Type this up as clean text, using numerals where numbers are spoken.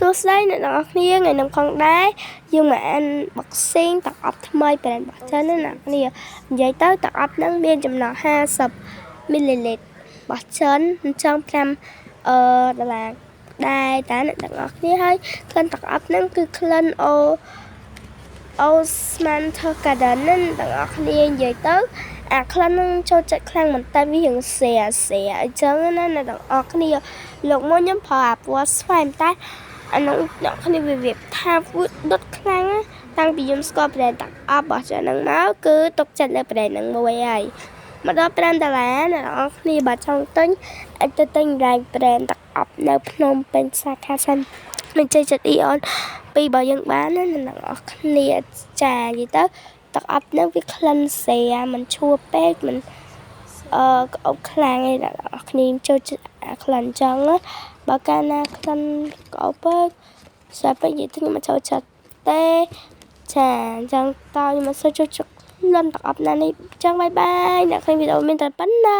សួស្តីអ្នកទាំងអស់គ្នាថ្ងៃនេះផងដែរយើងមកអាន boxing ទឹកអប់ថ្មីប្រេនរបស់ចិនណាអ្នកគ្នានិយាយទៅទឹកអប់ហ្នឹងមានចំណុះ50 ml របស់ចិនអញ្ចឹង5ដុល្លារដែរតែអ្នកទាំងអស់គ្នាហើយក្លិនទឹកអប់ហ្នឹងគឺក្លិនអូស្មានថឺកាដានណាអ្នកទាំងអស់គ្នានិយាយទៅអាក្លិននឹងចូលចិត្តខ្លាំងមែនតើវារៀងស្រាអញ្ចឹងណាអ្នកទាំងអស់គ្នាលោកមកខ្ញុំប្រើអាពណ៌ស្វែងតែអានោះអ្នកគ្នាវាថាវាដុតខ្លាំងតាំងពីខ្ញុំស្គាល់ប្រេនទឹកអប់របស់ចាហ្នឹងមកគឺទុកចិត្តលើប្រេនហ្នឹងមួយហើយមកដល់$5អ្នកទាំងអស់គ្នាបើចង់ទិញអាចទៅទិញរ៉ែងប្រេនទឹកអប់នៅភ្នំពេញសាខាសិនមិនចេះចិត្តអ៊ីអនពីបើយើងបានណាអ្នកទាំងអស់គ្នាចានិយាយទៅទឹកអប់ហ្នឹងវាក្លិនស្រាមិនឈួរពេកមិនក្អប់ខ្លាំងឯអ្នកទាំងអស់គ្នាចូលចិត្តអាក្លិនចឹងបើកាលណាក្លិនក្អប់ពេកស្រាប់ពេកនិយាយទៅខ្ញុំមិនចូលចិត្តទេចាអញ្ចឹងតើខ្ញុំមិនសូវចូលចិត្តក្លិនទឹកអប់ណានេះអញ្ចឹងបាយអ្នកឃើញវីដេអូមានតែប៉ុណ្ណា